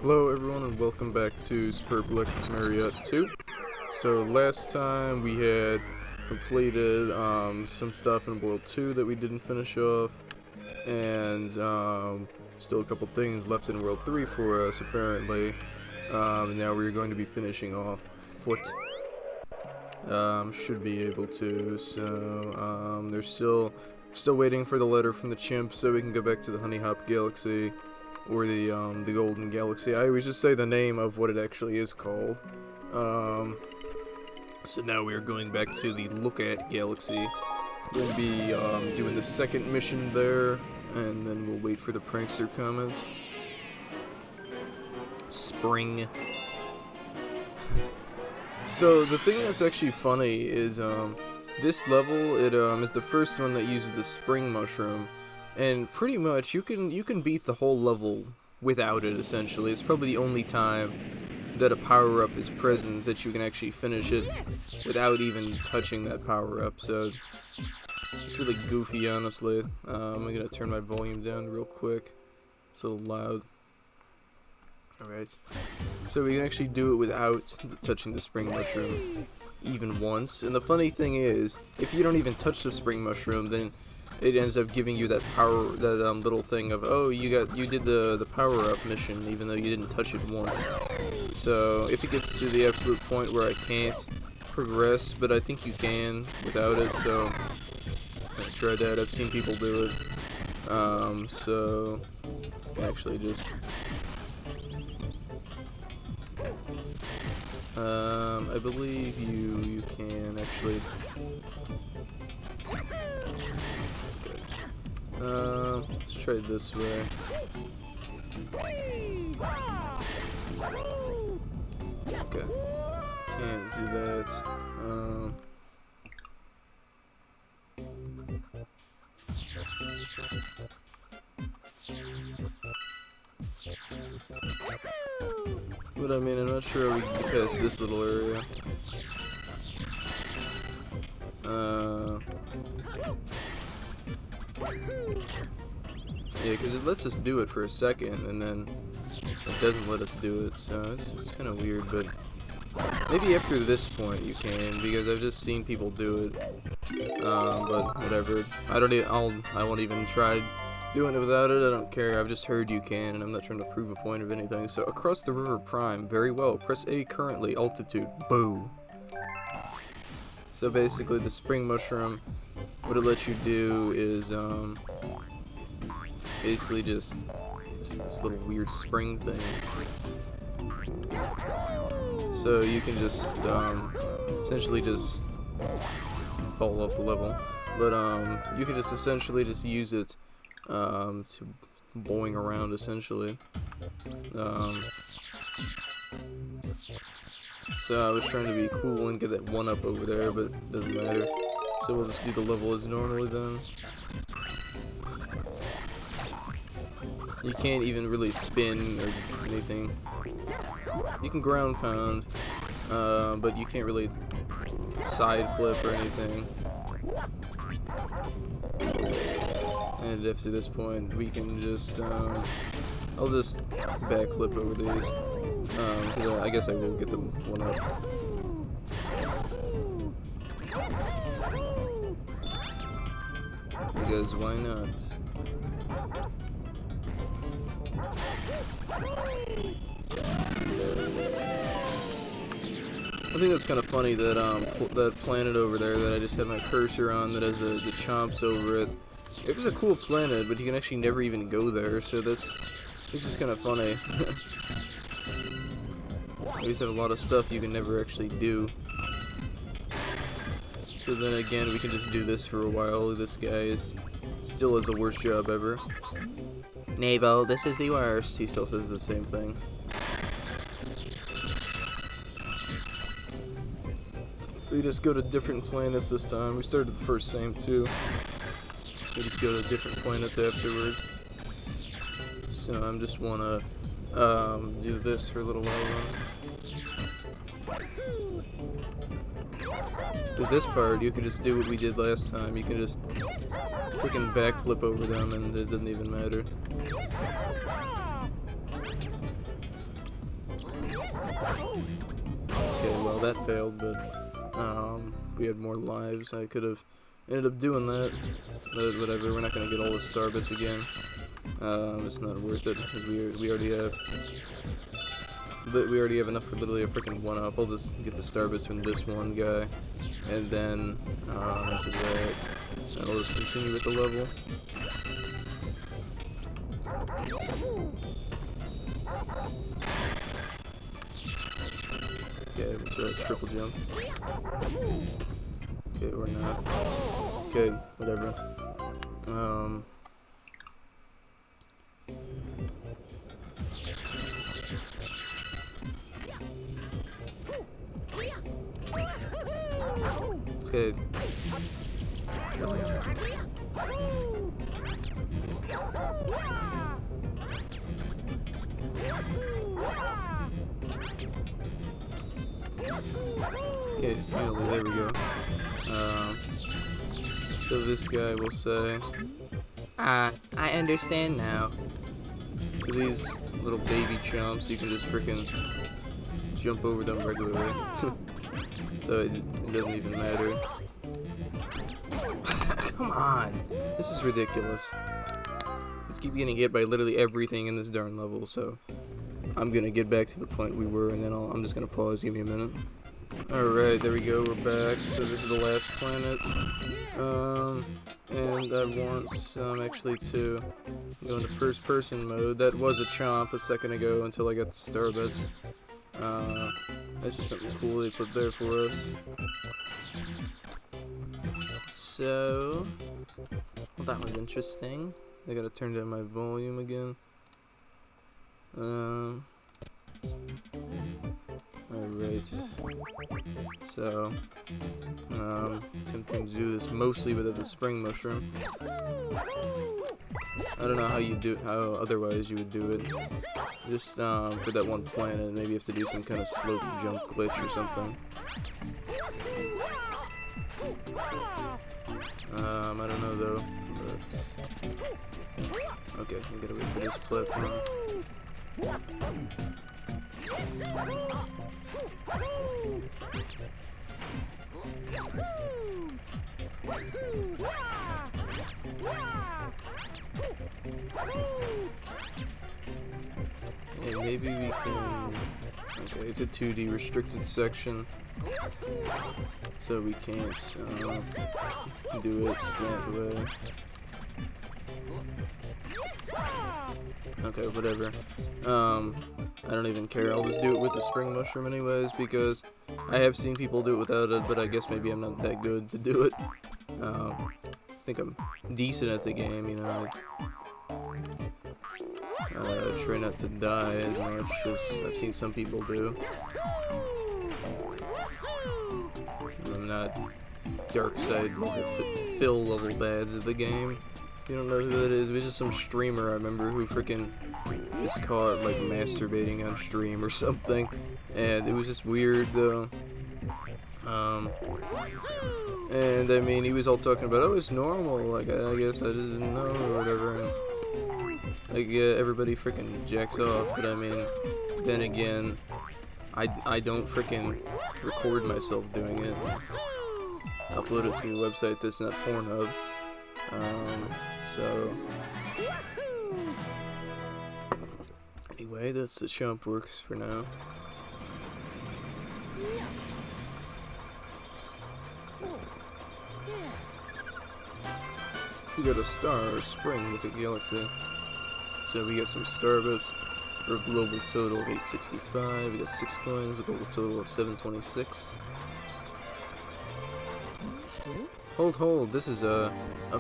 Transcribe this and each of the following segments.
Hello everyone and welcome back to Superb Galactic Mariot 2. So last time we had completed some stuff in World 2 that we didn't finish off, and still a couple things left in World 3 for us apparently. Now we're going to be finishing off Foot. Should be able to, so they're still waiting for the letter from the chimp so we can go back to the Honey Hop Galaxy. Or the Golden Galaxy. I always just say the name of what it actually is called. So now we are going back to the Look At Galaxy. We're going to be doing the second mission there, and then we'll wait for the prankster comments. Spring. So the thing that's actually funny is this level is the first one that uses the spring mushroom. And pretty much you can beat the whole level without it, essentially. It's probably the only time that a power-up is present that you can actually finish it without even touching that power-up. So it's really goofy, honestly. I'm gonna turn my volume down real quick. It's a little loud. Alright. So we can actually do it without touching the spring mushroom even once. And the funny thing is, if you don't even touch the spring mushroom, then it ends up giving you that little thing of, oh, you did the power-up mission even though you didn't touch it once. So if it gets to the absolute point where I can't progress, but I think you can without it, so I tried that. I've seen people do it. So actually just I believe you can actually. Let's try it this way. Okay. Can't do that. But I mean, I'm not sure we can get past this little area. Yeah, because it lets us do it for a second, and then it doesn't let us do it, so it's kind of weird, but maybe after this point you can, because I've just seen people do it, but whatever. I won't even try doing it without it. I don't care. I've just heard you can, and I'm not trying to prove a point of anything. So, across the river prime, very well. Press A currently, altitude, boo. So basically, the spring mushroom, what it lets you do is, basically just this little weird spring thing. So you can just, essentially just fall off the level. But, you can just essentially just use it, to boing around, essentially. So I was trying to be cool and get that one up over there, but it doesn't matter. So we'll just do the level as normally then. You can't even really spin or anything. You can ground pound, but you can't really side flip or anything. And after this point, we can just, I'll just backflip over these. I guess I will get the one up. Because why not? I think that's kind of funny that that planet over there that I just had my cursor on that has the chomps over it. It was a cool planet, but you can actually never even go there, so it's just kind of funny. You just have a lot of stuff you can never actually do. So then again, we can just do this for a while. This guy still has the worst job ever. Navo, this is the worst. He still says the same thing. We just go to different planets this time. We started the first same too. We just go to different planets afterwards. So I just wanna do this for a little while. Because this part, you can just do what we did last time. You can just freaking backflip over them and it doesn't even matter. Okay, well that failed, but if we had more lives, I could have ended up doing that. But whatever, we're not gonna get all the star bits again. It's not worth it because we already have enough for literally a freaking 1-up. I'll just get the star bits from this one guy, and then after that, I'll just continue with the level. Okay, let's try a triple jump. Okay, or not. Okay, whatever. Okay. Okay, finally, there we go. So this guy will say, I understand now. So these little baby chumps, you can just freaking jump over them regularly. So it doesn't even matter. Come on! This is ridiculous. Let's keep getting hit by literally everything in this darn level, so I'm gonna get back to the point we were, and then I'm just gonna pause. Give me a minute. Alright, there we go, we're back. So this is the last planet. And I want actually to go into first person mode. That was a chomp a second ago until I got the star bits. That's just something cool they put there for us. So, well, that was interesting. I gotta turn down my volume again. Alright. So, attempting to do this mostly without the spring mushroom. I don't know how otherwise you would do it. Just for that one planet, maybe you have to do some kind of slope jump glitch or something. I don't know though. But okay, I gotta wait for this platform. And maybe we can. Okay, it's a 2D restricted section, so we can't do it that way. Okay, whatever. I don't even care. I'll just do it with the spring mushroom anyways, because I have seen people do it without it, but I guess maybe I'm not that good to do it. I think I'm decent at the game, you know. Try not to die as much as I've seen some people do. I'm not dark side fill level bads of the game. If you don't know who that is, it was just some streamer I remember who freaking is caught like masturbating on stream or something, and it was just weird though. And I mean, he was all talking about, oh, it's normal, like I guess I just didn't know or whatever. And, like, yeah, everybody freaking jacks off, but I mean, then again, I don't freaking record myself doing it. Upload it to a website that's not Pornhub. So anyway, that's the chump works for now. We got a star or spring with a galaxy. So we got some star bits for a global total of 865. We got 6 coins, a global total of 726. Hold, this is a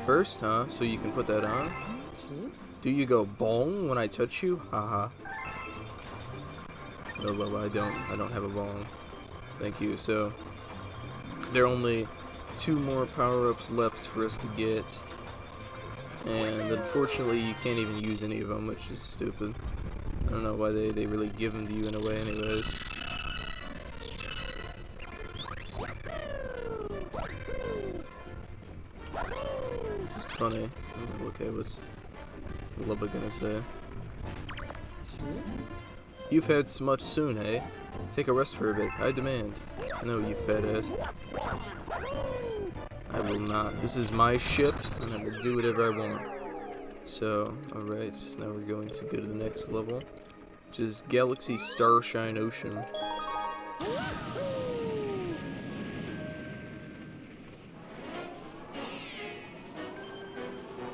first, huh? So you can put that on? Do you go bong when I touch you? Haha. No, but I don't have a bong. Thank you. So there are only 2 more power-ups left for us to get. And unfortunately you can't even use any of them, which is stupid. I don't know why they really give them to you in a way anyways. It's just funny. Okay, what's Lubba gonna say? You've had smut soon, eh? Take a rest for a bit. I demand. No, you fat ass. I will not. This is my ship, and I will do whatever I want. So, alright, now we're going to go to the next level, which is Galaxy Starshine Ocean.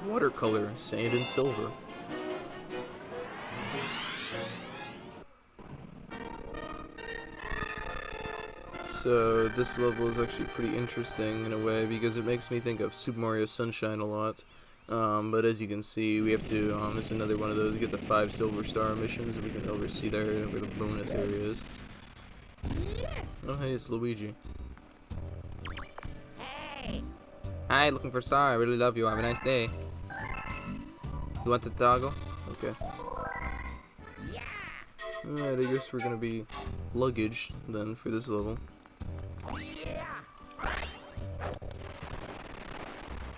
Watercolor, sand and silver. So this level is actually pretty interesting in a way because it makes me think of Super Mario Sunshine a lot. But as you can see, we have to, it's another one of those, get the 5 silver star missions, and we can oversee there where the bonus area is. Oh hey, it's Luigi. Hey! Hi, looking for Star. I really love you. Have a nice day. You want the toggle? Okay. Yeah! Alright, I guess we're gonna be luggage then for this level. Yeah!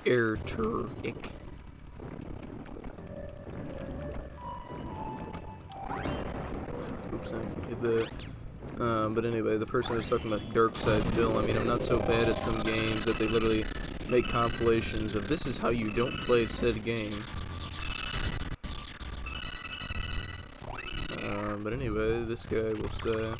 Air-tur-ick. Oops, I accidentally hit that. But anyway, the person was talking about Dark Side Phil. I mean, I'm not so bad at some games that they literally make compilations of this is how you don't play said game. But anyway, this guy will say,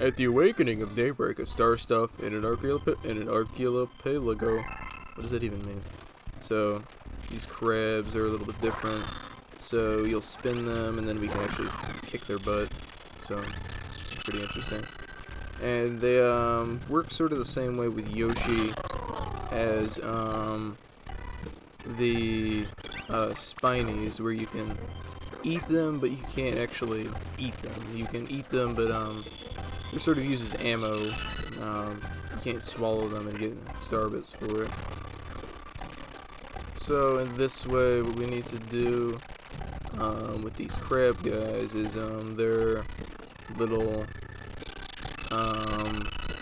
at the awakening of daybreak, a star stuff in an archipelago. What does that even mean? So, these crabs are a little bit different. So, you'll spin them, and then we can actually kick their butt. So, it's pretty interesting. And they work sort of the same way with Yoshi as the Spinies, where you can eat them, but you can't actually eat them. You can eat them, but they're sort of used as ammo. You can't swallow them and get starbits for it. So in this way, what we need to do with these crab guys is they're little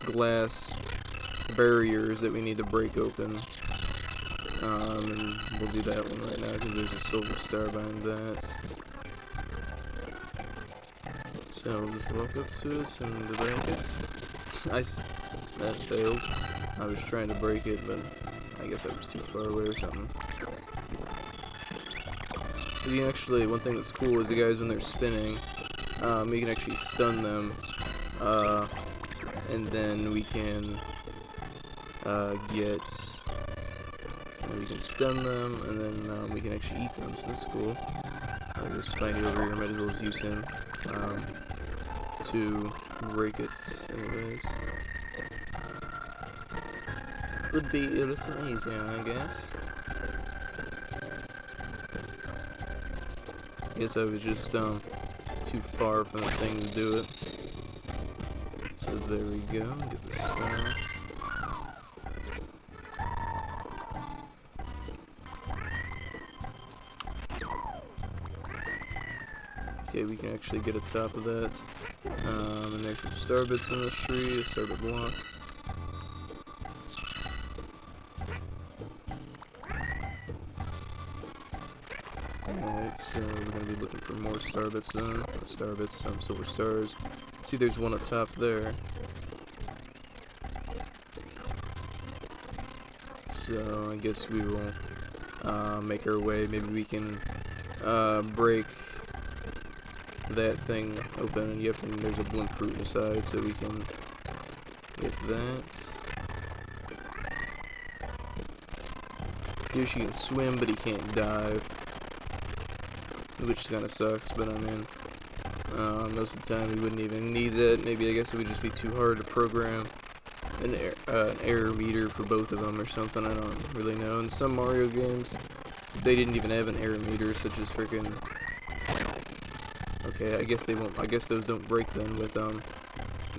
glass barriers that we need to break open. And we'll do that one right now because there's a silver star behind that. So we'll just walk up to it and break it. That failed. I was trying to break it, but I guess I was too far away or something. You can actually, one thing that's cool is the guys when they're spinning, you can actually stun them, and then we can we can stun them, and then we can actually eat them, so that's cool. There's Spiny over here, might as well just use him to break it anyways. Would be a little easier, I guess. I guess I was just too far from the thing to do it. So there we go, get the star. Okay, we can actually get on top of that. And there's some star bits in this tree, a starbit block. Alright, so we're gonna be looking for more star bits then. Not star bits, some silver stars. See, there's one up top there. So I guess we will make our way. Maybe we can break that thing open, and yep, and there's a blimp fruit inside, so we can get that. Yoshi can swim, but he can't dive, which kind of sucks, but I mean, most of the time we wouldn't even need that. Maybe I guess it would just be too hard to program an error meter for both of them or something, I don't really know. In some Mario games, they didn't even have an error meter, such as freaking... Okay, I guess they won't. I guess those don't break then with the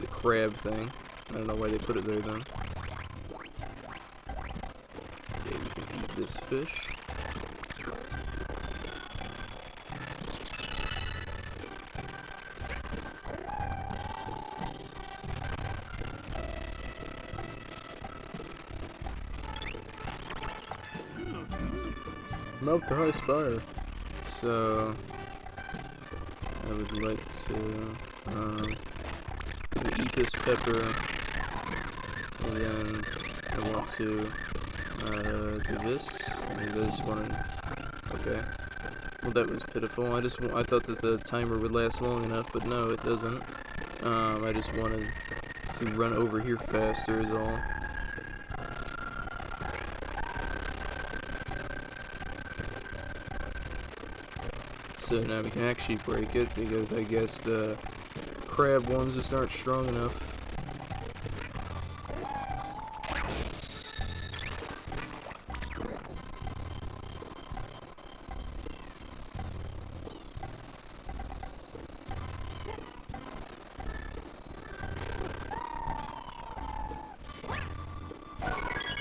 crab thing. I don't know why they put it there then. Okay, we can eat this fish. Mount the high spire. So I would like to eat this pepper, and then I want to do this. And I just want to. Okay. Well, that was pitiful. I thought that the timer would last long enough, but no, it doesn't. I just wanted to run over here faster is all. So now we can actually break it, because I guess the crab ones just aren't strong enough.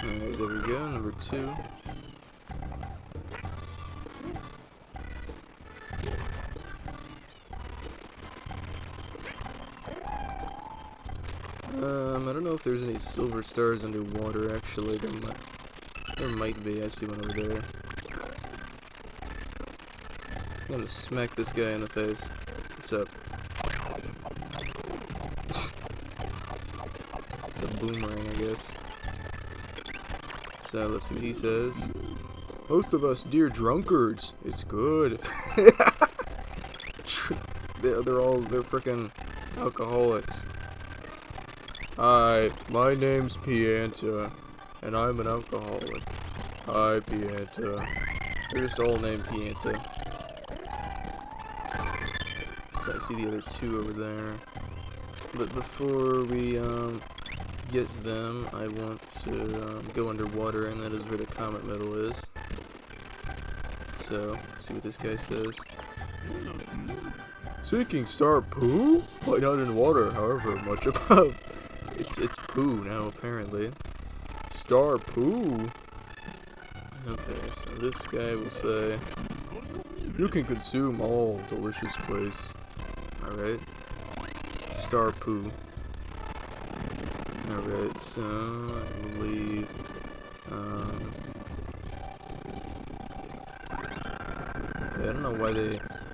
Alright, there we go, number 2. I don't know if there's any silver stars underwater, actually. There might be. I see one over there. I'm gonna smack this guy in the face. What's up? It's a boomerang, I guess. So, let's see what he says. Most of us dear drunkards. It's good. They're freaking alcoholics. Hi, my name's Pianta, and I'm an alcoholic. Hi, Pianta. They're just all named Pianta. So I see the other 2 over there. But before we get them, I want to go underwater, and that is where the comet medal is. So, see what this guy says. Seeking star poo? Why not in water, however much above? It's poo now, apparently. Star poo? Okay, so this guy will say, you can consume all delicious place. Alright. Star poo. Alright, so I believe okay, I don't know why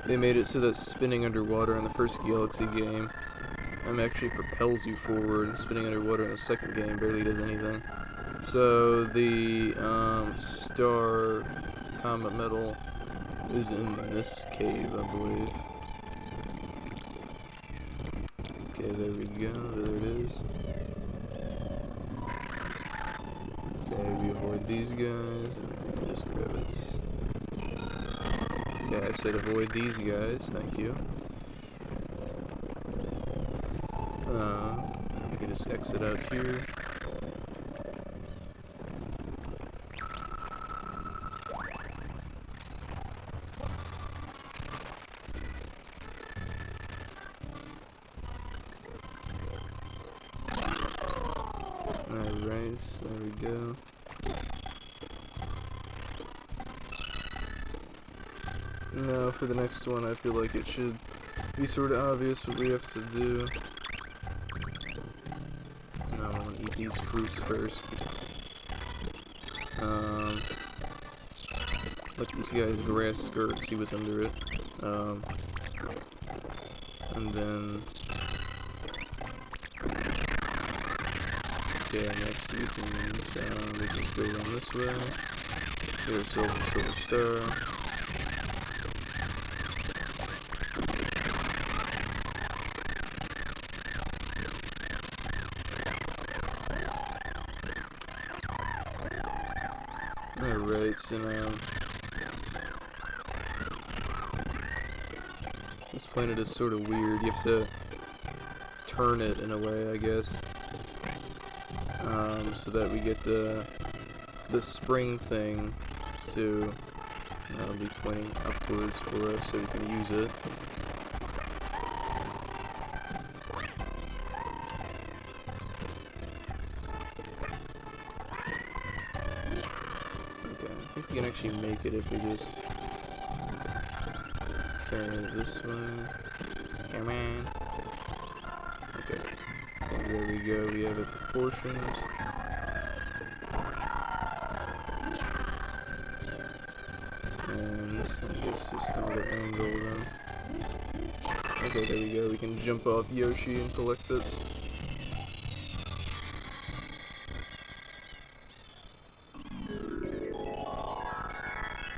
they made it so that spinning underwater in the first Galaxy game actually propels you forward, and spinning underwater in the second game barely does anything. So the star comet medal is in this cave, I believe. Okay, there we go, there it is. Okay, we avoid these guys, and we can just grab it. Okay, I said avoid these guys, thank you. We can just exit out here. Alright, so there we go. Now for the next one, I feel like it should be sort of obvious what we have to do. No, I want to eat these fruits first. Look, this guy's grass skirt, see what's under it. And then... Okay, next we can just go around this way. There's a silver star. Alright, so now this planet is sort of weird. You have to turn it in a way, I guess, so that we get the spring thing to be pointing upwards for us, so we can use it. I think we can actually make it if we just turn it this way. Come on. Okay. And there we go. We have it proportioned. And this one gets just a little angle then. Okay, there we go. We can jump off Yoshi and collect it.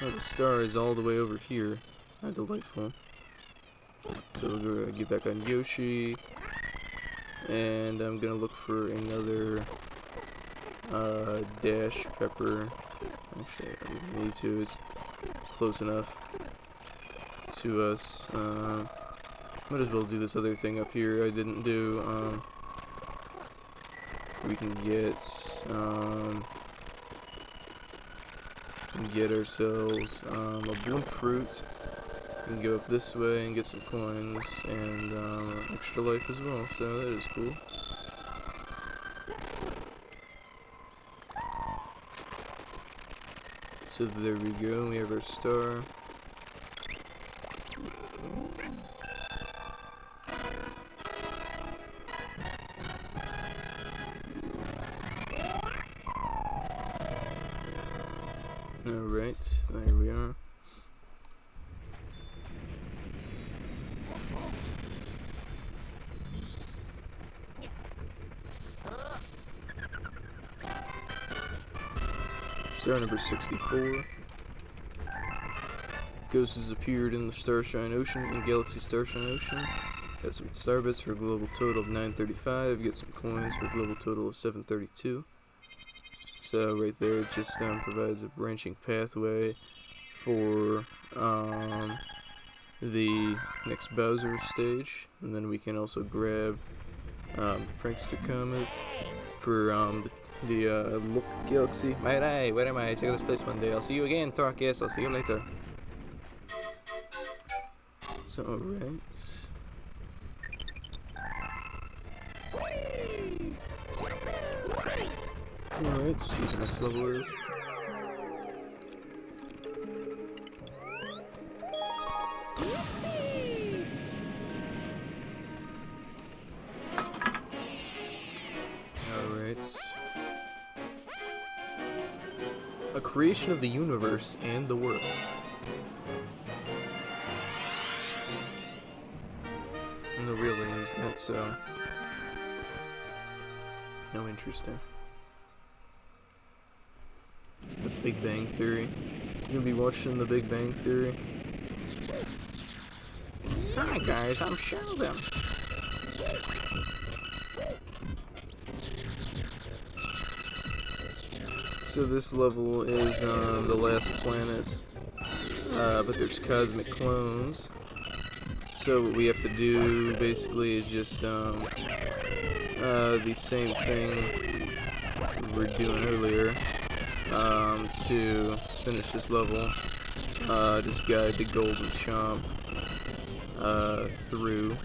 Oh, the star is all the way over here. How delightful. So we're gonna get back on Yoshi. And I'm gonna look for another dash pepper. Actually, I don't even need to. It's close enough to us. Might as well do this other thing up here I didn't do. We can get ourselves a bloom fruit. We can go up this way and get some coins and extra life as well, so that is cool. So there we go, we have our star. Alright, there we are. Star number 64. Ghost has appeared in the Starshine Ocean, in Galaxy Starshine Ocean. Got some star bits for a global total of 935. Get some coins for a global total of 732. So right there, it just provides a branching pathway for the next Bowser stage, and then we can also grab the Prankster Comet for the Look Galaxy. Hey, where am I? Check out this place one day. I'll see you again, Tarkus. I'll see you later. So, alright. Alright, let's see what the next level is. Alright. A creation of the universe and the world. No, really, is that so? No, interesting. It's the Big Bang Theory. You're gonna be watching the Big Bang Theory. Hi guys, I'm Sheldon. So this level is the last planet, but there's cosmic clones. So what we have to do basically is just the same thing we were doing earlier to finish this level. Just guide the golden chomp through.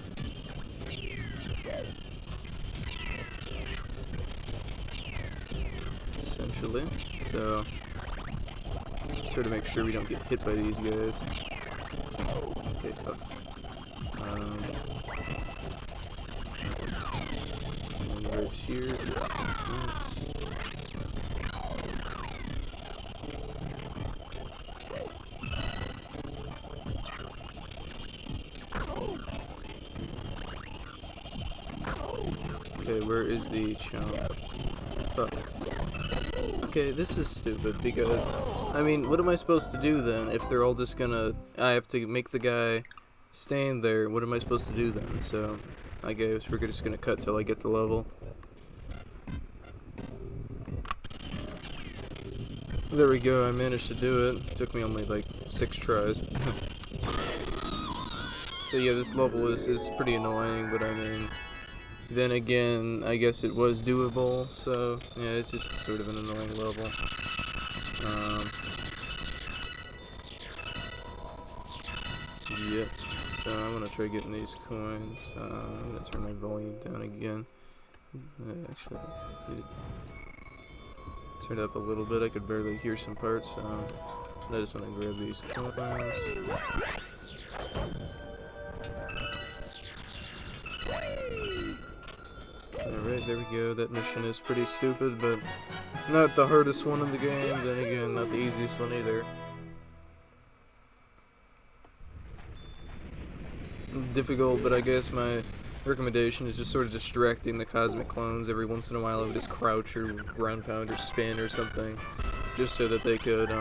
Essentially. So let's try to make sure we don't get hit by these guys. Okay, fuck. Right here. Okay, where is the chomp? Fuck. Okay, this is stupid because, I mean, what am I supposed to do then if they're all just gonna, I have to make the guy stand there, what am I supposed to do then? So, I guess we're just gonna cut till I get the level. There we go, I managed to do it. It took me only like 6 tries. So yeah, this level is pretty annoying, but I mean, then again, I guess it was doable, so yeah, it's just sort of an annoying level. Yep, so I'm gonna try getting these coins. I'm gonna turn my volume down again. Actually, turn it up a little bit. I could barely hear some parts. I just want to grab these coins. Alright, there we go. That mission is pretty stupid, but not the hardest one in the game. Then again, not the easiest one either. difficult, but I guess my recommendation is just sort of distracting the cosmic clones every once in a while. I would just crouch or ground pound or spin or something, just so that they could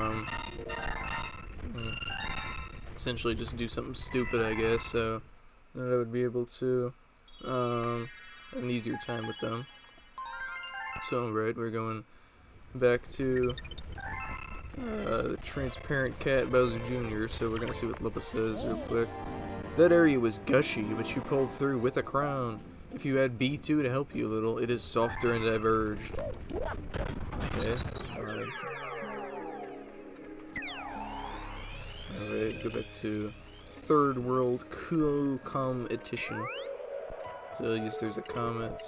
essentially just do something stupid, I guess. So that I would be able to have an easier time with them. So right, we're going back to the transparent cat Bowser Jr. So we're gonna see what Luppa says real quick. That area was gushy, but you pulled through with a crown. If you had B2 to help you a little, it is softer and diverged. Okay, alright. Alright, go back to third world competition. So I guess there's a comet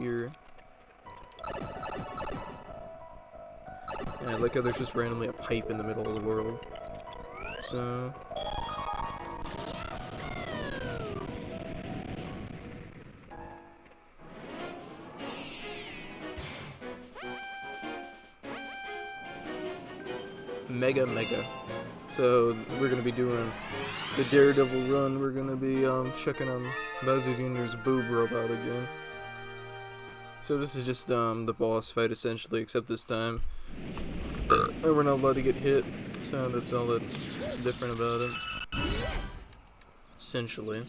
here. And I like how there's just randomly a pipe in the middle of the world. So Mega. So we're gonna be doing the Daredevil run. We're gonna be checking on Bowser Jr.'s boob robot again. So this is just the boss fight essentially, except this time we're not allowed to get hit. So that's all that's different about it. Essentially.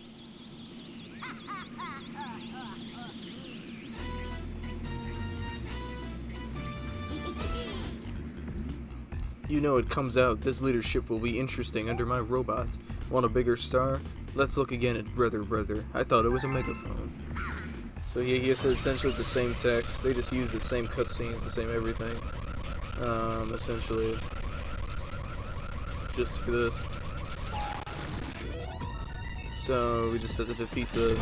You know it comes out, this leadership will be interesting under my robot. Want a bigger star? Let's look again at Brother. I thought it was a megaphone. So he has essentially the same text, they just use the same cutscenes, the same everything. Essentially. Just for this. So we just have to defeat the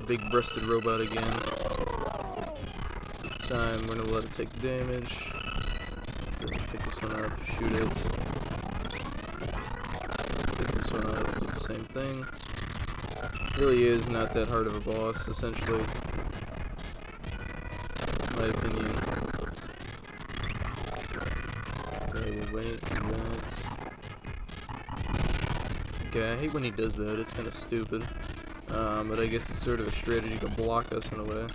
big-breasted robot again. This time we're not allowed to take damage. So pick this one up, shoot it. Pick this one up, do the same thing. Really is not that hard of a boss, essentially. In my opinion. Okay, we'll wait, do that. Okay, I hate when he does that, it's kind of stupid. But I guess it's sort of a strategy to block us in a way.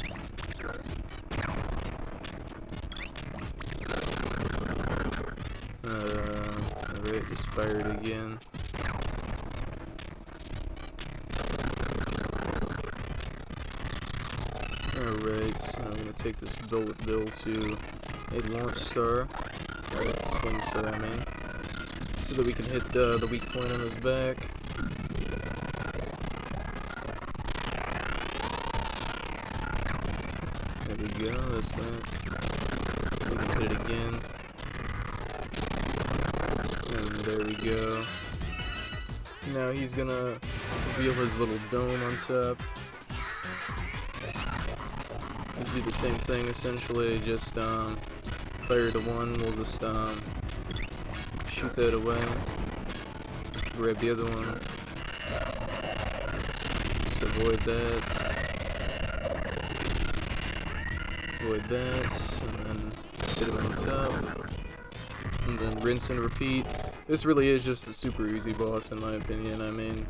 Alright, just fire it again. Alright, so I'm gonna take this bullet bill to a launch star. Or sling star, I mean. So that we can hit the weak point on his back. There we go, that's that. We can hit it again. And there we go. Now he's gonna reveal his little dome on top. Let's do the same thing essentially, just fire the one, we'll just shoot that away. Grab the other one. Just avoid that. Avoid that, and then hit it on top. And then rinse and repeat. This really is just a super easy boss in my opinion. I mean,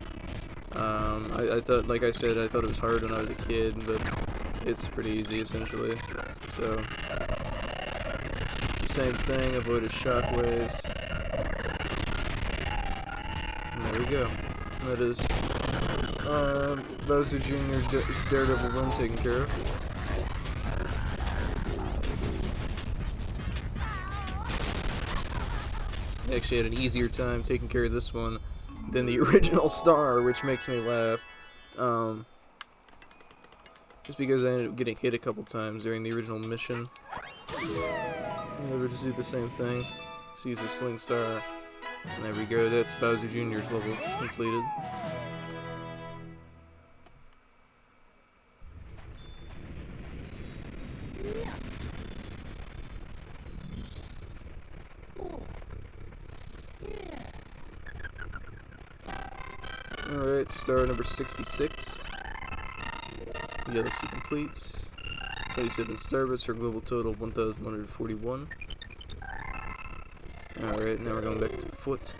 I thought, like I said, I thought it was hard when I was a kid, but it's pretty easy essentially. So, same thing, avoid his shockwaves. And there we go. That is Bowser Jr.'s Daredevil run taken care of. I actually had an easier time taking care of this one than the original star, which makes me laugh. Just because I ended up getting hit a couple times during the original mission. And we'll just do the same thing. Just use the sling star. And there we go, that's Bowser Jr.'s level completed. Alright, star number 66. Galaxy completes. 27 starbits for a global total of 1,141. Alright, now we're going back to foot.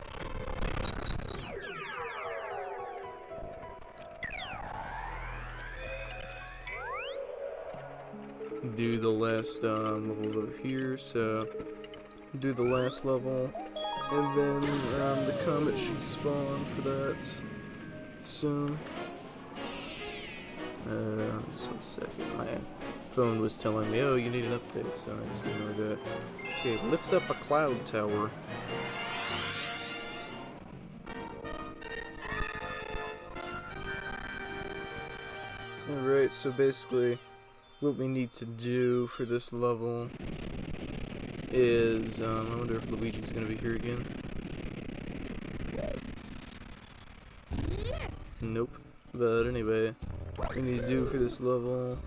do the last levels over here. So do the last level, and then the comet should spawn for that soon. Just 1 second. My phone was telling me, oh, you need an update, so I just ignored that. Okay, lift up a cloud tower. Alright, so basically, what we need to do for this level is, I wonder if Luigi's gonna be here again. Nope. But anyway, what we need to do for this level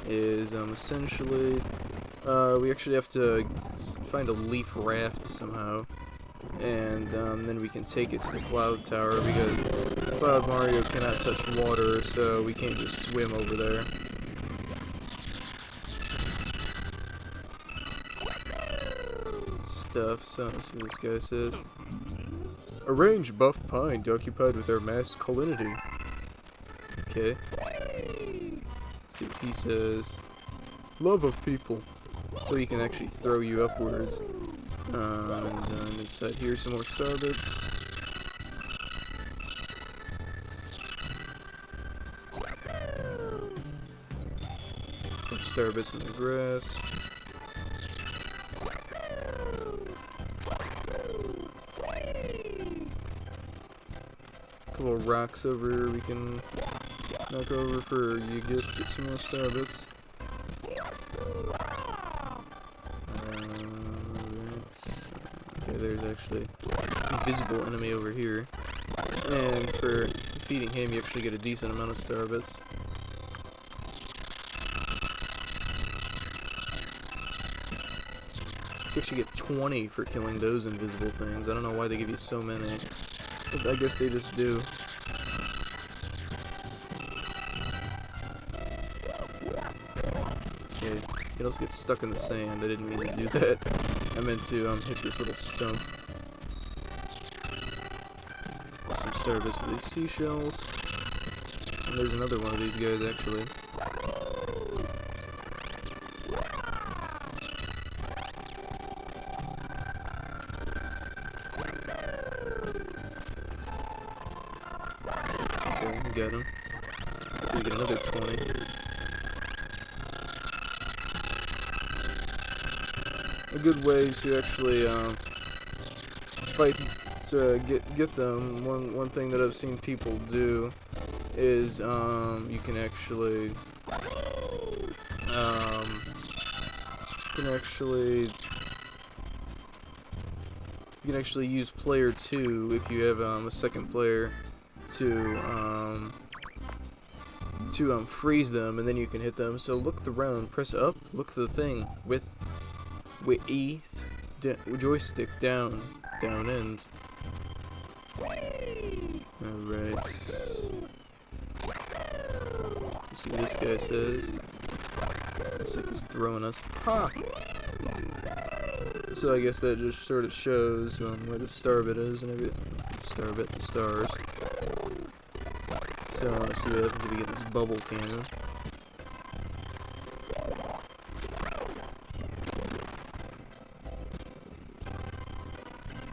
is, essentially, we actually have to find a leaf raft somehow, and then we can take it to the cloud tower, because Cloud Mario cannot touch water, so we can't just swim over there. Stuff, so let's see what this guy says. Arrange buff pine occupied with our masculinity. Okay. Let's see what he says. Love of people. So he can actually throw you upwards. And inside here, some more star bits. Some star bits in the grass. Couple of rocks over we can knock over for you just get some more star bits. Okay, there's actually an invisible enemy over here, and for defeating him you actually get a decent amount of star bits. So you actually get 20 for killing those invisible things. I don't know why they give you so many. I guess they just do. Okay, it also gets stuck in the sand. I didn't mean to do that. I meant to hit this little stump. Some starbits for these seashells. And there's another one of these guys actually. Get him. We get another 20. A good way to actually fight to get them. One thing that I've seen people do is you can actually use player 2 if you have a second player to freeze them, and then you can hit them. So look around, press up, look to the thing with E joystick down end. Alright. See what this guy says. Looks like he's throwing us. Ha! So I guess that just sort of shows where the starbit is and everything. Starbit, the stars. So let's see what happens if we get this bubble cannon.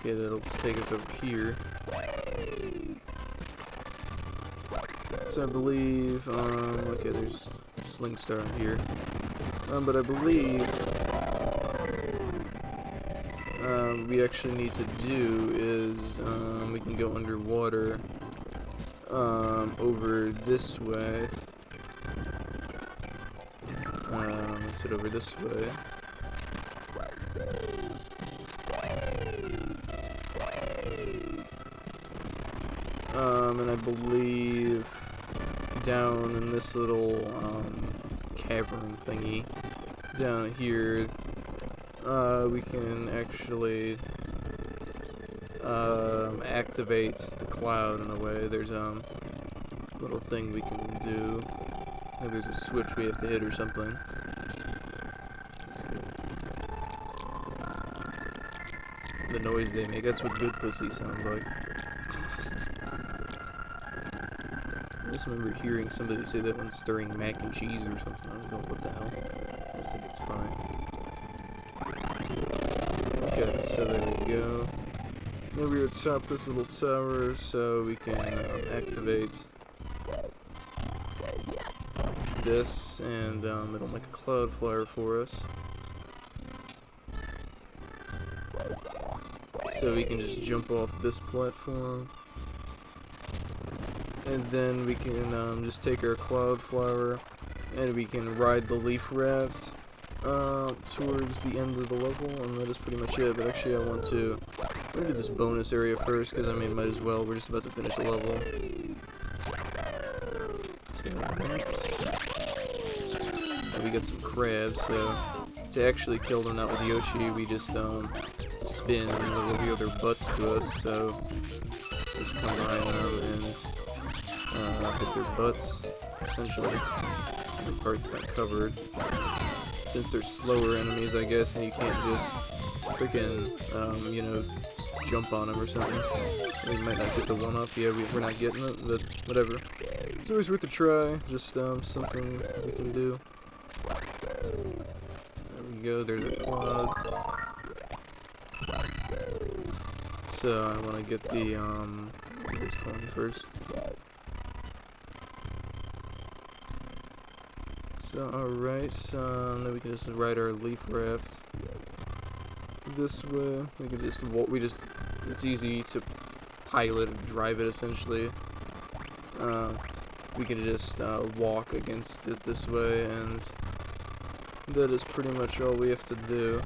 Okay, that'll just take us over here. So I believe, okay, there's a sling star in here. But I believe we actually need to do is we can go underwater over this way. Let's head over this way. And I believe down in this little cavern thingy down here, we can actually activate the cloud in a way. There's a little thing we can do. I think there's a switch we have to hit or something. The noise they make, that's what good pussy sounds like. I just remember hearing somebody say that when stirring mac and cheese or something. I was like, what the hell? I just think it's funny. Okay, so there we go. Now we're at the top of this little tower, so we can activate this, and it'll make a cloud flyer for us. So we can just jump off this platform. And then we can just take our cloud flower and we can ride the leaf raft towards the end of the level, and that is pretty much it. But actually I'm going to do this bonus area first, because I mean, might as well. We're just about to finish the level. So we got some crabs, so to actually kill them, not with Yoshi, we just spin and they'll reveal their butts to us, so just combine them and hit their butts, essentially. The part's not covered. Since they're slower enemies, I guess, and you can't just freaking, you know, jump on them or something. We might not get the one-up. Yeah, we're not getting it, but whatever. It's always worth a try. Just something we can do. There we go. There's a quad. So I want to get the this coin first. So alright, so now we can just ride our leaf raft this way. We can just it's easy to pilot and drive it essentially. We can just walk against it this way, and that is pretty much all we have to do.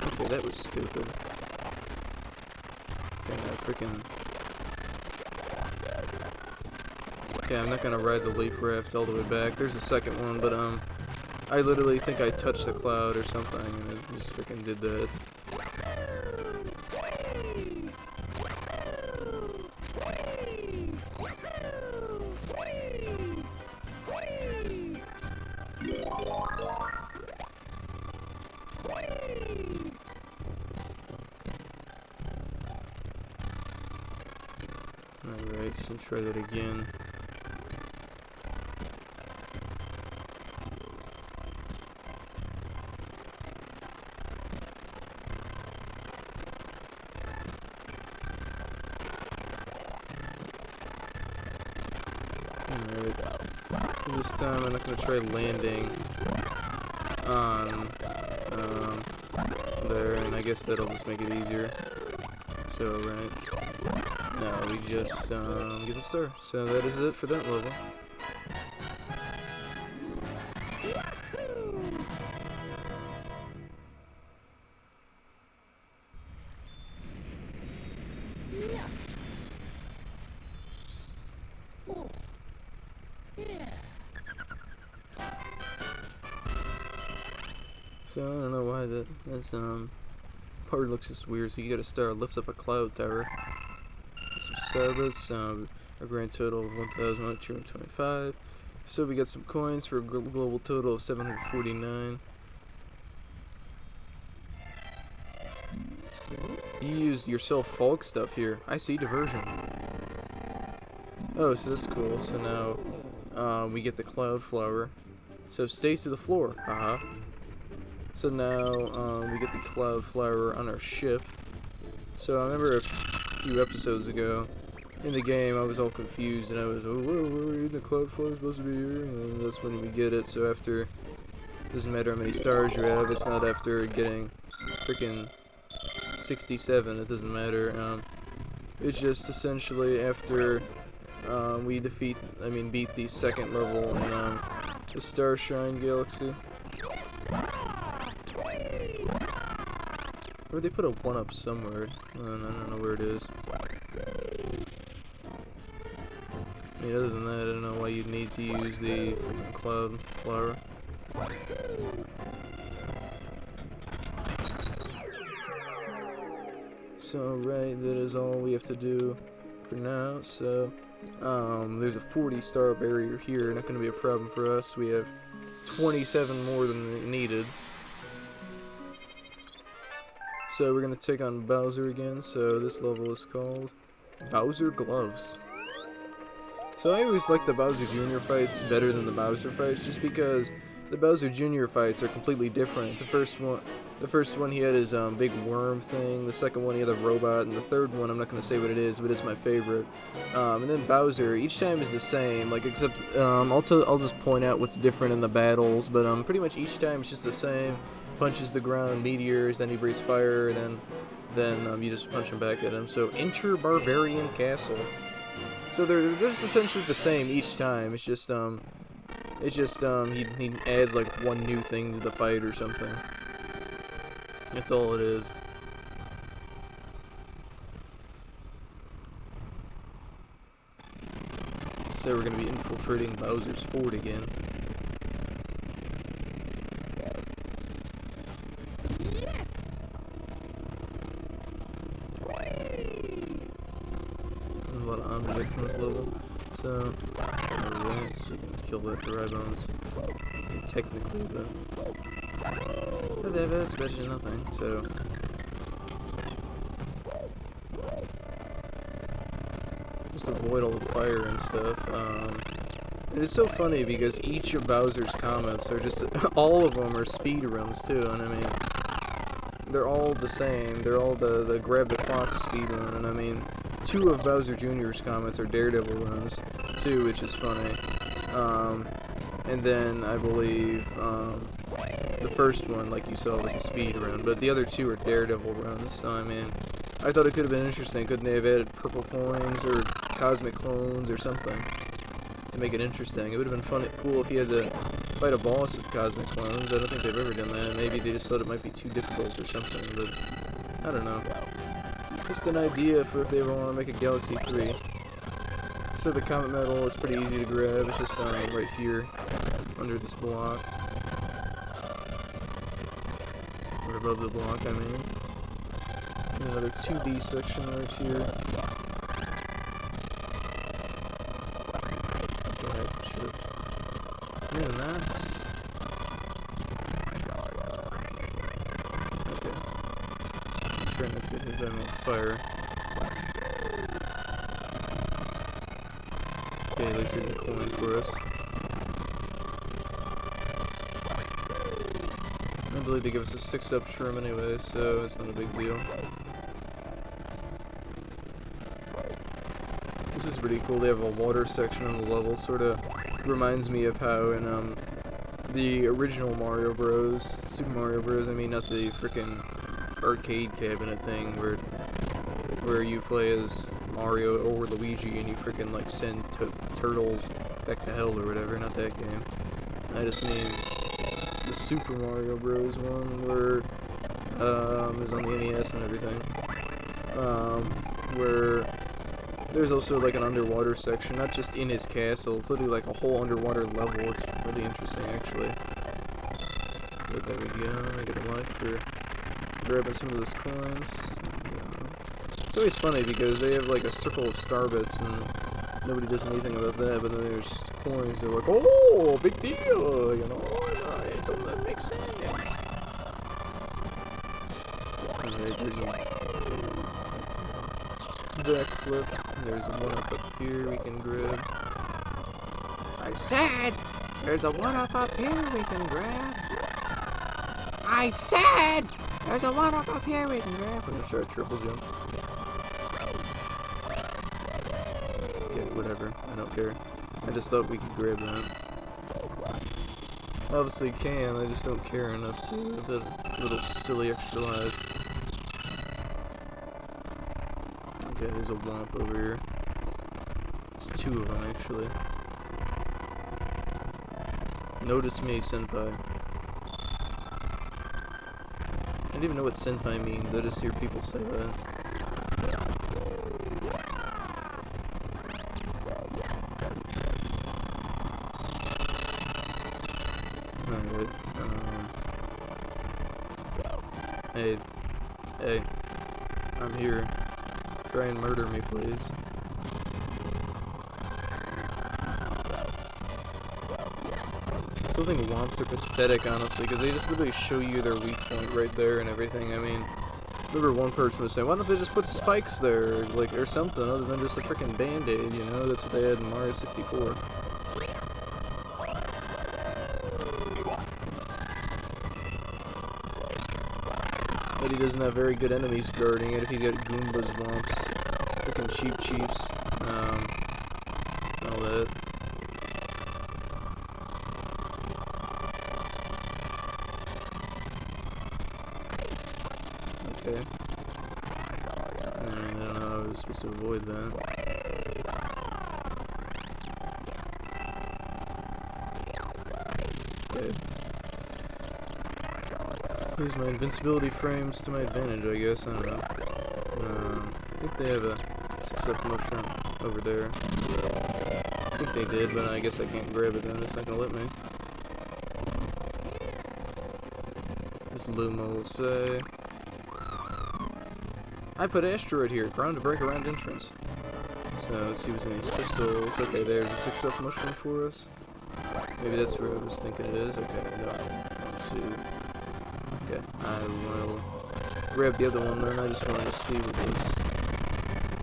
Okay, that was stupid. Okay, I freaking... Okay, I'm not gonna ride the leaf raft all the way back. There's a second one, but I literally think I touched the cloud or something, and it just freaking did that. Alright, so try that again. Alright, this time I'm not going to try landing on there, and I guess that'll just make it easier. So, right, now we just get the star. So that is it for that level. So I don't know why that's part looks just weird. So you get a star, lift up a cloud tower. Some star bits, a grand total of 1,225. So we got some coins for a global total of 749. You used your self-Falk stuff here. I see diversion. Oh, so that's cool. So now we get the cloud flower. So it stays to the floor. Haha. So now we get the cloud flower on our ship. So I remember a few episodes ago in the game I was all confused and I was, oh, whoa, the cloud flower is supposed to be here, and that's when we get it. So after, doesn't matter how many stars you have, it's not after getting freaking 67, it doesn't matter. It's just essentially after we beat the second level in the Starshine Galaxy. Or they put a 1-up somewhere. I don't know where it is. I mean, other than that, I don't know why you'd need to use the freaking cloud flower. So, right, that is all we have to do for now. So, there's a 40-star barrier here. Not going to be a problem for us. We have 27 more than needed. So we're gonna take on Bowser again. So this level is called Bowser Gloves. So I always like the Bowser Jr. fights better than the Bowser fights, just because the Bowser Jr. fights are completely different. The first one he had his big worm thing. The second one he had a robot, and the third one I'm not gonna say what it is, but it's my favorite. And then Bowser, each time is the same, like except I'll just point out what's different in the battles, but pretty much each time it's just the same. Punches the ground, meteors, then he breathes fire, and then you just punch him back at him. So enter Barbarian Castle. So they're just essentially the same each time. It's just he adds like one new thing to the fight or something. That's all it is. So we're gonna be infiltrating Bowser's fort again. There's a lot of objects in this level. So, so you can kill that dry bones. Technically, but that's better than nothing. So, just avoid all the fire and stuff. And it's so funny because each of Bowser's comets are just all of them are speed runs too, and I mean they're all the same. They're all the grab the clock speed run, and I mean. Two of Bowser Jr.'s comments are Daredevil runs, too, which is funny. And then I believe the first one, like you saw, was a speed run, but the other two are Daredevil runs. So I mean, I thought it could have been interesting. Couldn't they have added purple coins or cosmic clones or something to make it interesting? It would have been fun, cool if you had to fight a boss with cosmic clones. I don't think they've ever done that. Maybe they just thought it might be too difficult or something, but I don't know. Just an idea for if they ever want to make a Galaxy 3. So the comet medal is pretty easy to grab. It's just right here, under this block. Or above the block, I mean. And another 2D section right here. Okay, I should have done that. Trying not to get hit by more fire. Okay, at least there's a coin for us. I believe they give us a 6-up shroom anyway, so it's not a big deal. This is pretty cool. They have a water section on the level. Sort of reminds me of how in the original Mario Bros, Super Mario Bros. I mean, not the frickin' arcade cabinet thing where you play as Mario or Luigi and you freaking like send turtles back to hell or whatever. Not that game. I just mean the Super Mario Bros. One where it was on the NES and everything. Where there's also like an underwater section, not just in his castle. It's literally like a whole underwater level. It's really interesting actually. But there we go. I get a life for grabbing some of those coins. It's always funny because they have like a circle of star bits and nobody does anything about that, but then there's coins, they're like, oh, big deal, you know, it don't make sense. Alright, there's a backflip, there's one up here we can grab. I said, there's a one up here we can grab. I said! There's a one up here we can grab. I'm gonna try a triple jump. Okay, whatever. I don't care. I just thought we could grab that. Obviously can, I just don't care enough to. The little silly extra lives. Okay, there's a womp over here. There's two of them actually. Notice me, senpai. I don't even know what senpai means, I just hear people say that. Alright, hey, I'm here. Try and murder me, please. I still think womps are pathetic, honestly, because they just literally show you their weak point right there and everything. I mean, Remember one person was saying, why don't they just put spikes there, like, or something other than just a freaking band-aid, you know? That's what they had in Mario 64. But he doesn't have very good enemies guarding it if he's got Goombas, Womps, freaking Cheeps, all that. Okay. I don't know how I was supposed to avoid that. Okay. Use my invincibility frames to my advantage, I guess. I don't know. I think they have a 6-up mushroom over there. I think they did, but I guess I can't grab it then. It's not gonna let me. This Luma will say, I put asteroid here, ground to break around entrance. So let's see what's in these crystals. Okay, there's a 6-up mushroom for us. Maybe that's where I was thinking it is. Okay, no. Let's see. Okay, I will grab the other one then. I just wanted to see what was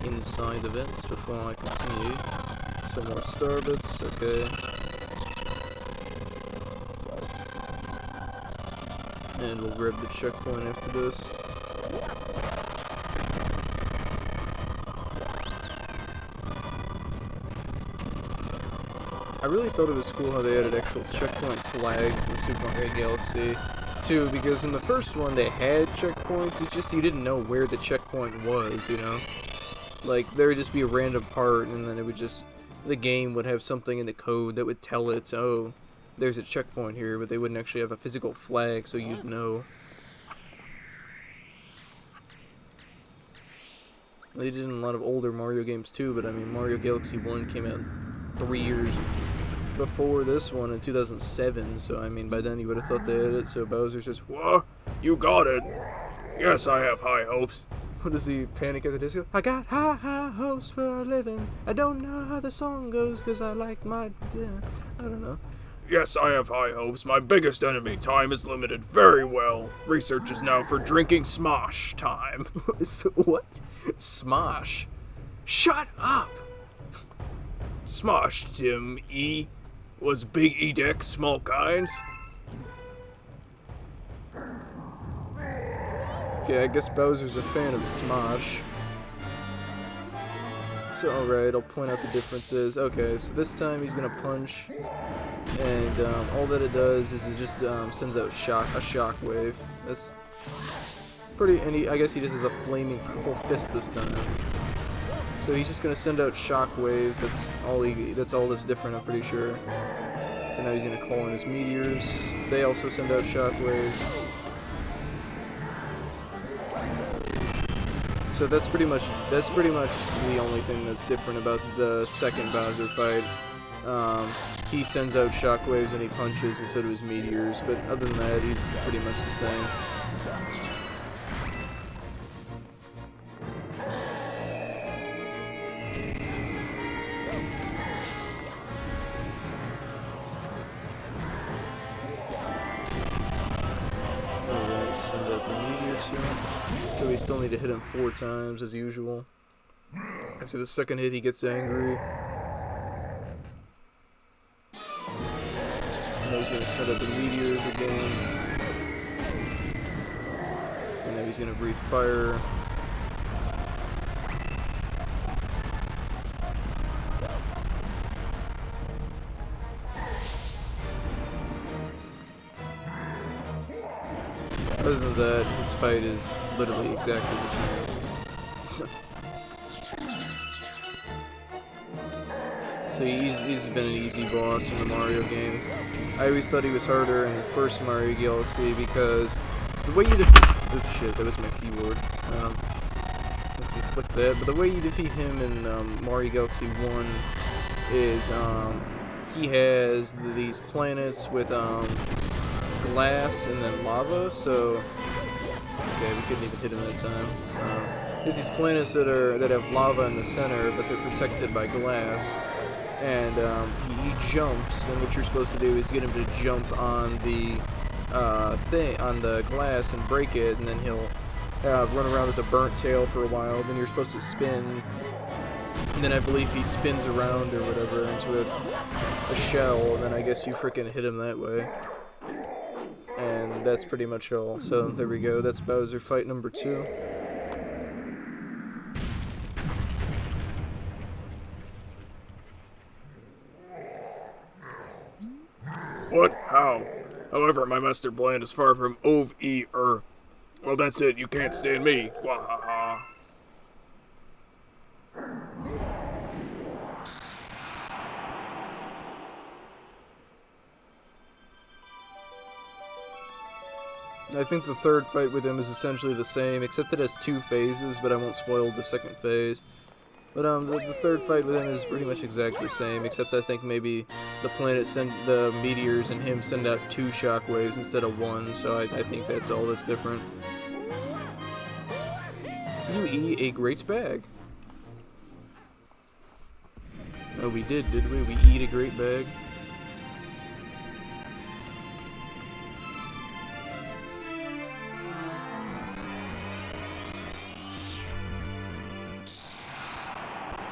inside of it before I continue. Some more star bits, okay. And we'll grab the checkpoint after this. I really thought it was cool how they added actual checkpoint flags in Super Mario Galaxy 2, because in the first one they had checkpoints, it's just you didn't know where the checkpoint was, you know? Like, there would just be a random part, and then it would just, the game would have something in the code that would tell it, oh, there's a checkpoint here, but they wouldn't actually have a physical flag, so you'd know. They did in a lot of older Mario games too, but I mean, Mario Galaxy 1 came out 3 years before this one in 2007, so I mean, by then you would have thought they had it, so Bowser's just, whoa, you got it. Yes, I have high hopes. What does he Panic at the Disco? I got high hopes for a living. I don't know how the song goes, cause I like my, I don't know. Yes, I have high hopes. My biggest enemy, time is limited. Very well. Research is now for drinking Smosh time. What? Smosh? Shut up! Smosh, Tim E. Was Big E deck small kinds? Okay, I guess Bowser's a fan of Smosh. So, alright, I'll point out the differences. Okay, so this time he's gonna punch, and all that it does is it just sends out a shock wave. That's pretty, and I guess he just has a flaming purple fist this time. So he's just gonna send out shock waves. That's all that's different, I'm pretty sure. So now he's gonna call in his meteors. They also send out shock waves. So that's pretty much the only thing that's different about the second Bowser fight. He sends out shockwaves and he punches instead of his meteors, but other than that, he's pretty much the same. Alright, send out the meteors here. So we still need to hit him 4 times as usual. After the second hit, he gets angry. So now he's going to set up the meteors again. And now he's going to breathe fire. Other than that, his fight is literally exactly the same. So he's been an easy boss in the Mario games. I always thought he was harder in the first Mario Galaxy because the way you defeat... Oh shit, that was my keyboard. Let's see, flick that. But the way you defeat him in Mario Galaxy 1 is he has these planets with glass and then lava, so okay, we couldn't even hit him that time. There's these planets that have lava in the center, but they're protected by glass, and he jumps, and what you're supposed to do is get him to jump on the on the glass and break it, and then he'll run around with a burnt tail for a while. Then you're supposed to spin. And then I believe he spins around or whatever into a shell. And then I guess you frickin' hit him that way. And that's pretty much all. So there we go. That's Bowser fight number 2. What? How? However, my master plan is far from over. Well, that's it. You can't stand me. Gwahaha. I think the third fight with him is essentially the same, except it has 2 phases, but I won't spoil the second phase. But the third fight with him is pretty much exactly the same, except I think maybe the planet the meteors and him send out 2 shockwaves instead of 1, so I think that's all that's different. You eat a great bag. Oh, we did we? We eat a great bag.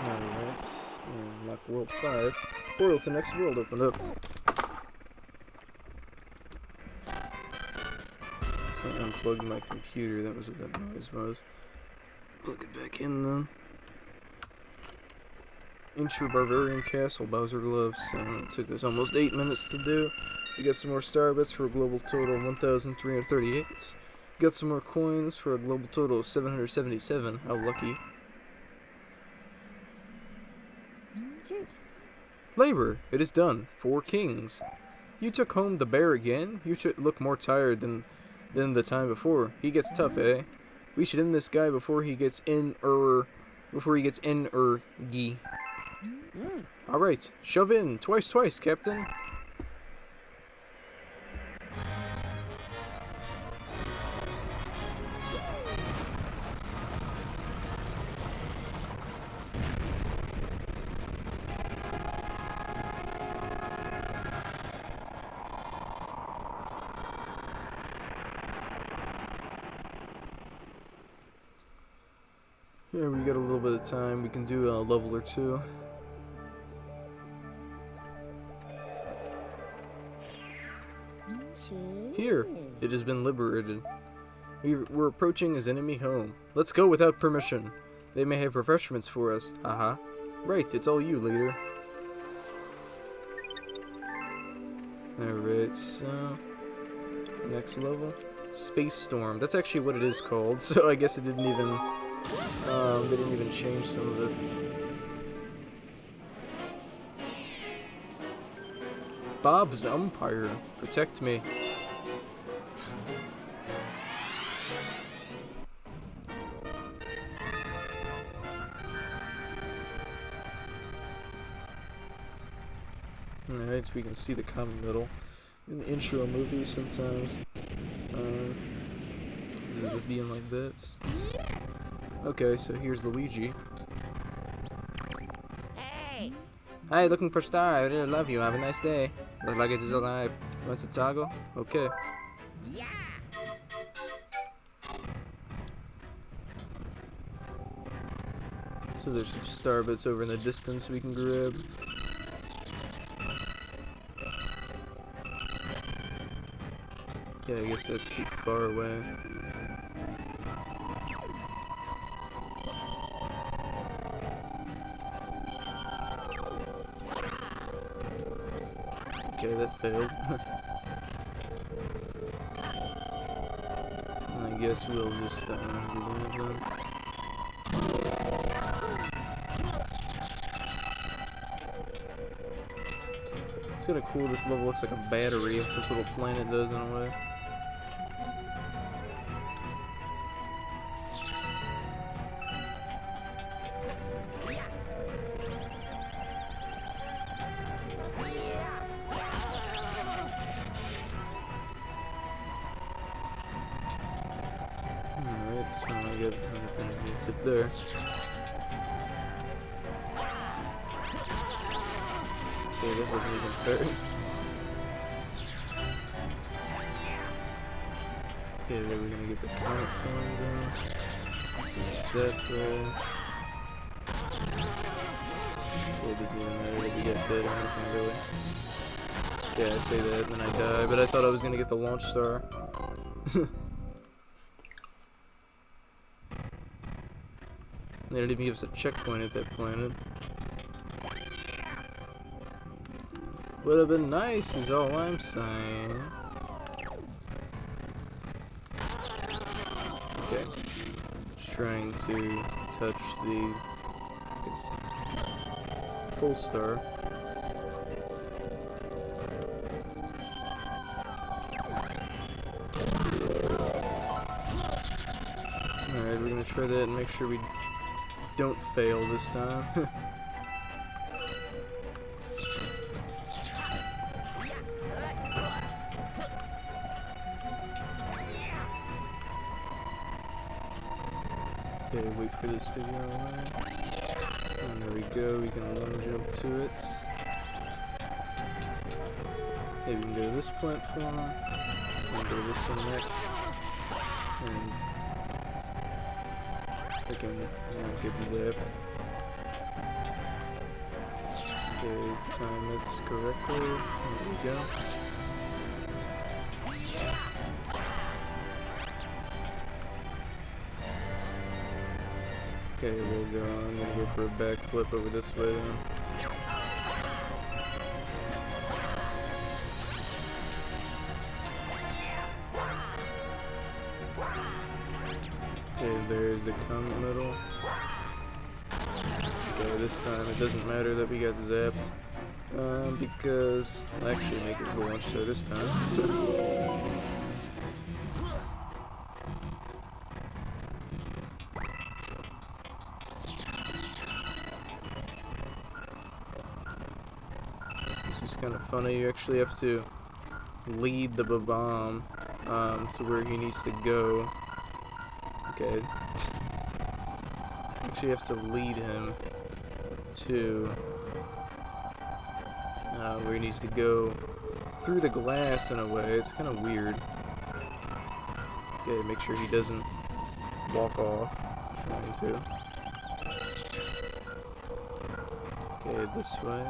Alright, unlock world 5. Portal to the next world opened up. So I unplugged my computer, that was what that noise was. Plug it back in then. Intro Barbarian Castle, Bowser Gloves. It took us almost 8 minutes to do. We got some more star bits for a global total of 1,338. Got some more coins for a global total of 777. How lucky. Labor, it is done. 4 kings. You took home the bear again? You should look more tired than the time before. He gets tough, eh? We should end this guy before he gets energy. Alright, shove in. Twice, Captain. Yeah, we got a little bit of time. We can do a level or 2. Here, it has been liberated. We're approaching his enemy home. Let's go without permission. They may have refreshments for us. Haha. Right, it's all you, leader. Alright, so... next level. Space Storm. That's actually what it is called, so I guess it didn't even... they didn't even change some of it. Bob's Umpire. Protect me. Alright, we can see the common middle. In the intro movie sometimes. It would be in like that. Okay, so here's Luigi. Hey! Hi, looking for Star. I really love you. Have a nice day. Looks like it is alive. Wants to toggle? Okay. Yeah! So there's some star bits over in the distance we can grab. Yeah, I guess that's too far away. Okay, that failed. I guess we'll just do that then. It's kind of cool. This level looks like a battery. This little planet does in a way. Alright, so I get it there. Okay, that wasn't even fair. Okay, then we're gonna get the comet coin down. That's right. Okay, it doesn't even matter that we get hit or anything, really. Yeah, I say that and then I die, but I thought I was gonna get the launch star. They didn't even give us a checkpoint at that planet. Would have been nice, is all I'm saying. Okay. Just trying to touch the pole star. Alright, we're gonna try that and make sure we don't fail this time. Okay, wait for this to go away. And there we go, we can long jump to it. Okay, we can go to this platform. And go to this one next. And I can get zapped. Okay, time this correctly. There we go. Okay, we'll go. I'm gonna go for a backflip over this way then. Okay, there's the comet middle. Okay, this time it doesn't matter that we got zapped. Because I'll actually make it to the launch star this time. This is kind of funny. You actually have to lead the bomb to where he needs to go. Okay. Actually have to lead him to where he needs to go through the glass in a way. It's kind of weird. Okay, make sure he doesn't walk off. Trying to. Okay, this way.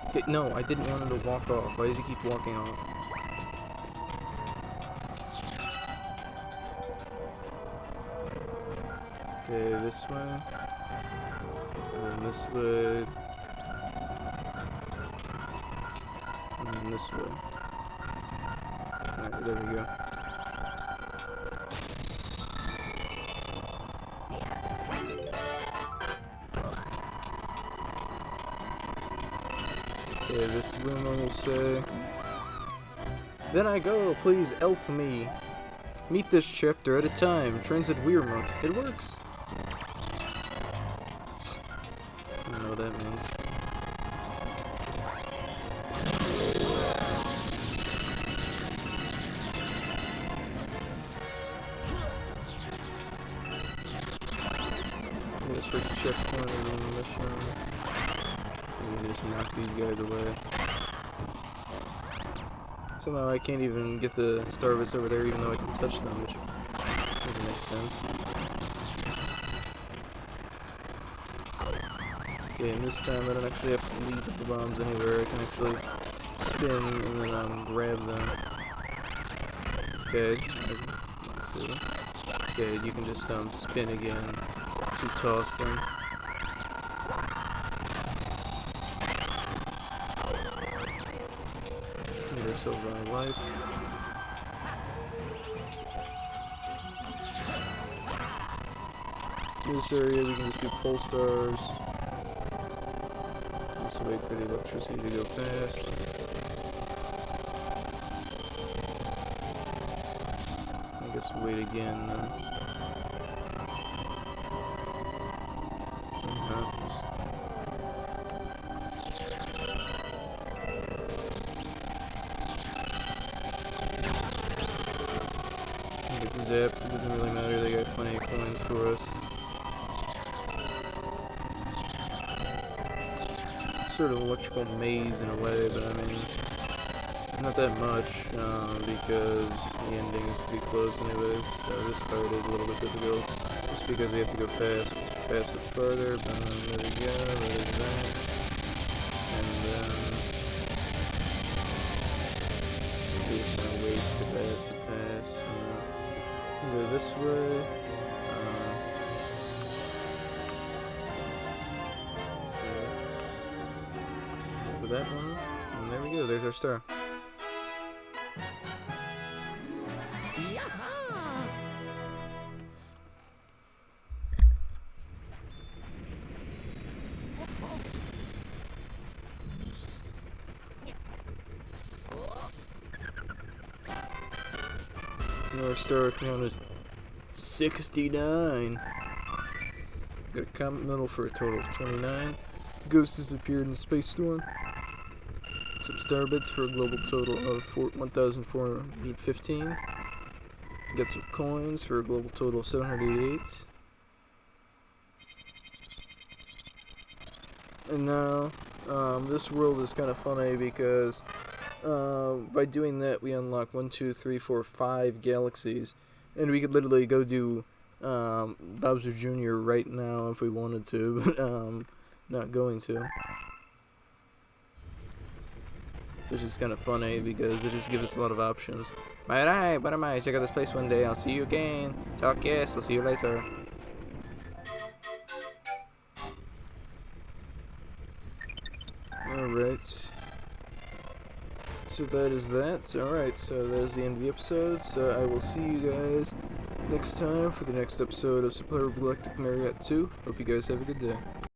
Okay, no, I didn't want him to walk off. Why does he keep walking off? Okay, this way. And then this way. And then this way. Alright, there we go. Okay, this rumor will say, "Then I go, please help me. Meet this chapter at a time. Transit Weirmont." It works. I don't know what that means. The first checkpoint of the mission. We just knock these guys away. Somehow I can't even get the star bits over there even though I can touch them, which doesn't make sense. Okay, and this time I don't actually have to lead the bombs anywhere. I can actually spin and then grab them. Okay, let's see. Okay, you can just spin again to toss them. Get ourselves our life. In this area we can just do pole stars. Just wait for the electricity to go past. I guess wait again then. Get zapped, it doesn't really matter, they got plenty of coins for us. Sort of electrical maze in a way, but I mean, Not that much, because the ending is pretty close anyways, so this part is a little bit difficult, just because we have to go fast it further, but there we go, there's that, and then, we just kind of wait to pass, and go this way, over that one, and there we go, there's our star. Our star count is 69. Got a comet medal for a total of 29. Ghost disappeared in the space storm. Some star bits for a global total of 1,415. Got some coins for a global total of 788. And now, this world is kind of funny because by doing that we unlock 1, 2, 3, 4, 5 galaxies, and we could literally go do Bowser Jr. right now if we wanted to, but not going to. Which is kind of funny because it just gives us a lot of options. Alright, what am I? Check out this place one day. I'll see you again. Talk yes, I'll see you later. Alright. So that is that. Alright, so that is the end of the episode. So I will see you guys next time for the next episode of Supplier Galactic Mariot 2. Hope you guys have a good day.